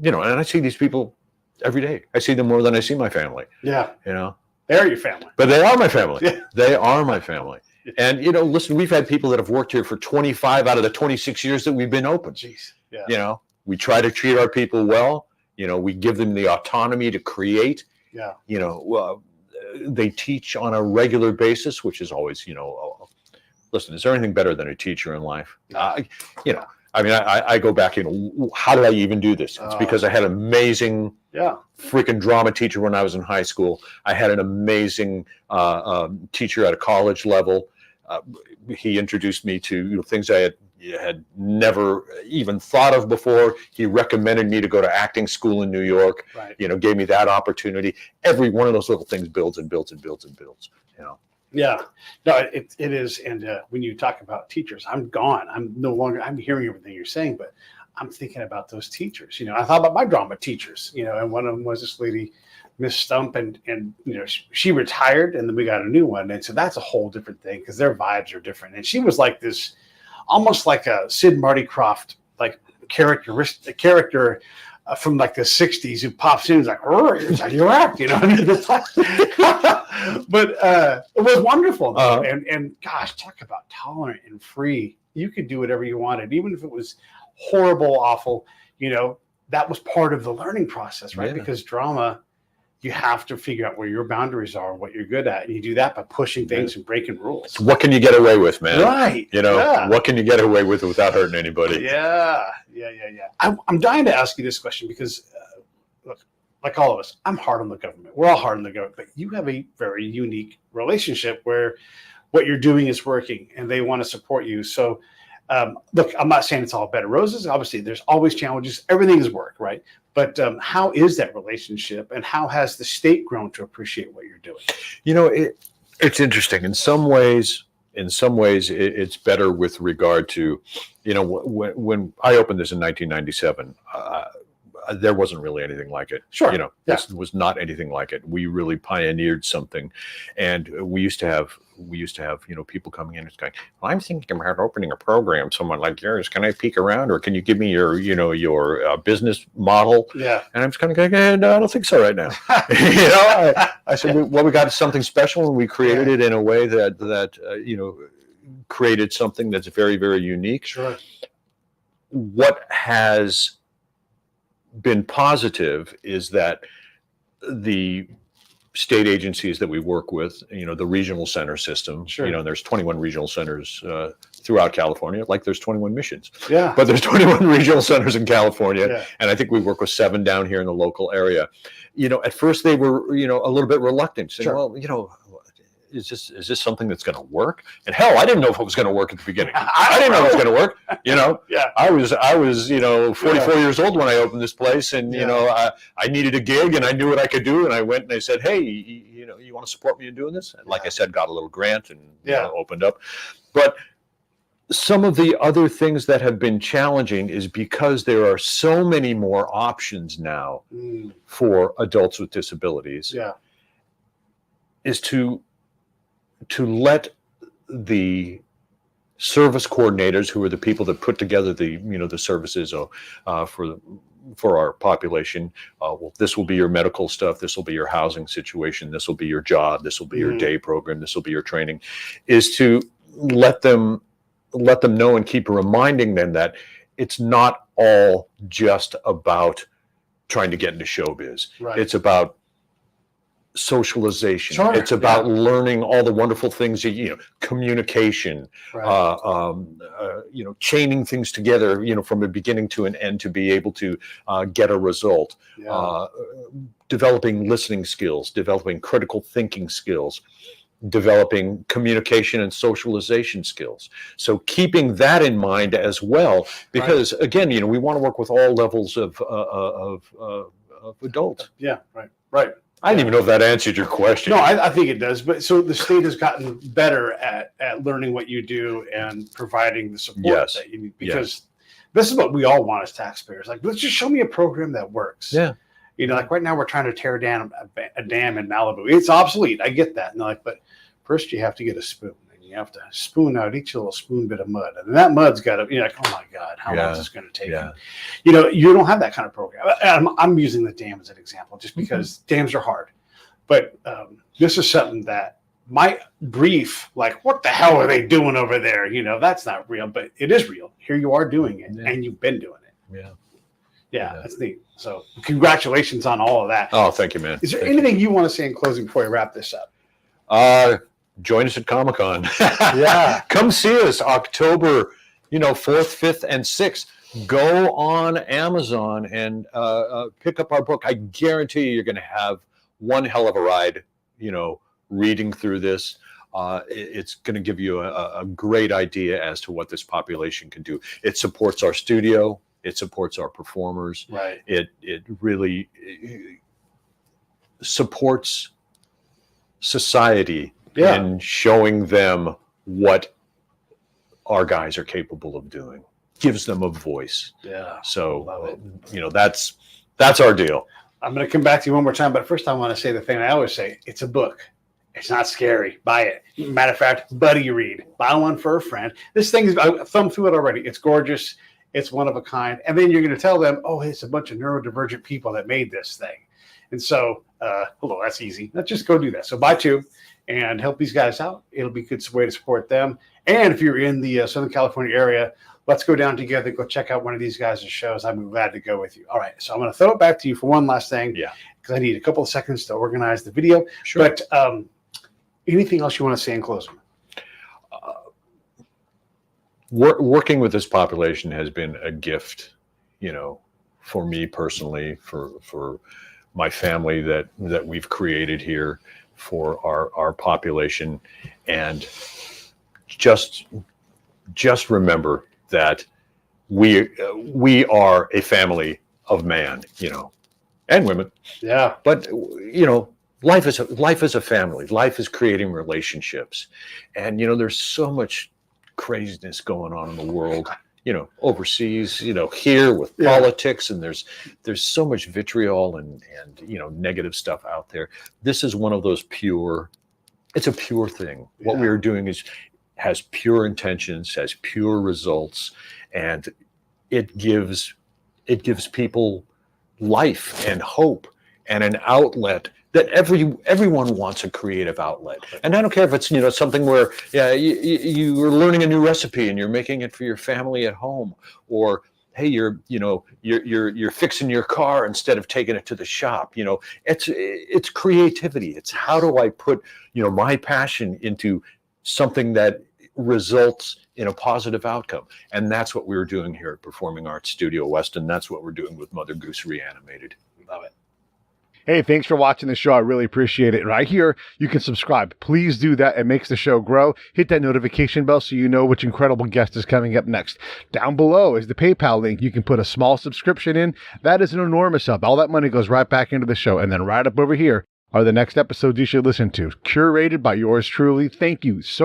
and I see these people every day. I see them more than I see my family. Yeah. They're your family. But they are my family. Yeah. They are my family. And, listen, we've had people that have worked here for 25 out of the 26 years that we've been open. Jeez. Yeah. We try to treat our people well. We give them the autonomy to create. Yeah. They teach on a regular basis, which is always, listen, is there anything better than a teacher in life? I go back, how did I even do this? It's because I had an amazing freaking drama teacher when I was in high school. I had an amazing teacher at a college level. He introduced me to things I had never even thought of before. He recommended me to go to acting school in New York. Right. Gave me that opportunity. Every one of those little things builds and builds and builds and builds. Yeah, no, it is. And when you talk about teachers, I'm gone. I'm hearing everything you're saying, but I'm thinking about those teachers. I thought about my drama teachers, and one of them was this lady Miss Stump, and she retired, and then we got a new one, and so that's a whole different thing because their vibes are different. And she was like this, almost like a Sid Marty Krofft like character from like the '60s who pops in and is like, "It's like you're act," you know. What I mean? It's like, but it was wonderful, though. And gosh, talk about tolerant and free. You could do whatever you wanted, even if it was horrible, awful. That was part of the learning process, right? Yeah. Because drama, you have to figure out where your boundaries are, what you're good at. And you do that by pushing things and breaking rules. What can you get away with, man? Right. What can you get away with without hurting anybody? Yeah. I'm dying to ask you this question because, look, like all of us, I'm hard on the government. We're all hard on the government. But you have a very unique relationship where what you're doing is working and they want to support you. So, look, I'm not saying it's all bed of roses. Obviously, there's always challenges. Everything is work, right? But how is that relationship, and how has the state grown to appreciate what you're doing? It's interesting. In some ways, it's better with regard to, when I opened this in 1997. There wasn't really anything like it. Sure. This was not anything like it. We really pioneered something, and we used to have people coming in and going, "Well, I'm thinking about opening a program, someone like yours. Can I peek around, or can you give me your business model?" Yeah. And I'm just kind of going, "No, I don't think so right now." I said, "Well, we got something special, and we created it in a way that created something that's very, very unique." Sure. What has been positive is that the state agencies that we work with, the regional center system, Sure. There's 21 regional centers throughout California, like there's 21 missions. Yeah. But there's 21 regional centers in California, Yeah. and I think we work with 7 down here in the local area. At first they were, a little bit reluctant, saying, Sure. "Well, is this something that's going to work?" And hell, I didn't know if it was going to work at the beginning. I didn't know it was going to work. Yeah. I was 44 years old when I opened this place, and I needed a gig, and I knew what I could do, and I went and I said, "Hey, you want to support me in doing this?" And like I said, got a little grant and opened up. But some of the other things that have been challenging is because there are so many more options now for adults with disabilities. Yeah. Is to let the service coordinators, who are the people that put together the services for our population. Well, this will be your medical stuff. This will be your housing situation. This will be your job. This will be your day program. This will be your training. Is to let them know and keep reminding them that it's not all just about trying to get into showbiz. Right. It's about socialization. Sure. It's about learning all the wonderful things, communication, Right. chaining things together, from a beginning to an end to be able to get a result. Yeah. Developing listening skills, developing critical thinking skills, developing communication and socialization skills. So keeping that in mind as well, because again, we want to work with all levels of adults. Yeah. Right. I didn't even know if that answered your question. No, I think it does. But so the state has gotten better at learning what you do and providing the support that you need, because this is what we all want as taxpayers. Like, let's just show me a program that works. Yeah. Like right now we're trying to tear down a dam in Malibu. It's obsolete. I get that. And like, but first you have to get a spoon. You have to spoon out each little spoon bit of mud, and that mud's got to, like, oh my God, how long is this going to take? Yeah. You don't have that kind of program. I'm using the dam as an example, just because dams are hard. But this is something that my brief, like, what the hell are they doing over there? That's not real, but it is real. Here you are doing it, and you've been doing it. Yeah, that's neat. So congratulations on all of that. Oh, thank you, man. Is there anything you want to say in closing before we wrap this up? Join us at Comic-Con. Yeah. Come see us October, 4th, 5th, and 6th. Go on Amazon and pick up our book. I guarantee you're going to have one hell of a ride, reading through this. It's going to give you a great idea as to what this population can do. It supports our studio. It supports our performers. Right. It really supports society in showing them what our guys are capable of doing. Gives them a voice. Yeah. So, that's our deal. I'm going to come back to you one more time, but first I want to say the thing I always say. It's a book. It's not scary. Buy it. Matter of fact, buddy read. Buy one for a friend. This thing is, I thumbed through it already. It's gorgeous. It's one of a kind. And then you're going to tell them, oh, it's a bunch of neurodivergent people that made this thing. And so, hello, that's easy. Let's just go do that. So buy two and help these guys out. It'll be a good way to support them. And if you're in the Southern California area, let's go down together, go check out one of these guys' shows. I'd be glad to go with you. All right. So I'm going to throw it back to you for one last thing. Yeah. Because I need a couple of seconds to organize the video. Sure. But anything else you want to say in closing? Working with this population has been a gift, for me personally, for my family that we've created here, for our population. And just remember that we are a family of man, and women. Yeah. But life is a family. Life is creating relationships, and there's so much craziness going on in the world, overseas, here with politics, and there's so much vitriol and negative stuff out there. This is one of those it's a pure thing. What we are doing has pure intentions, has pure results, and it gives people life and hope and an outlet that everyone wants a creative outlet. And I don't care if it's something where you are learning a new recipe and you're making it for your family at home, or hey, you're fixing your car instead of taking it to the shop. It's creativity. It's how do I put my passion into something that results in a positive outcome. And that's what we were doing here at Performing Arts Studio West, and that's what we're doing with Mother Goose Reanimated. Love it. Hey, thanks for watching the show. I really appreciate it. Right here, you can subscribe. Please do that. It makes the show grow. Hit that notification bell so you know which incredible guest is coming up next. Down below is the PayPal link. You can put a small subscription in. That is an enormous help. All that money goes right back into the show. And then right up over here are the next episodes you should listen to, curated by yours truly. Thank you so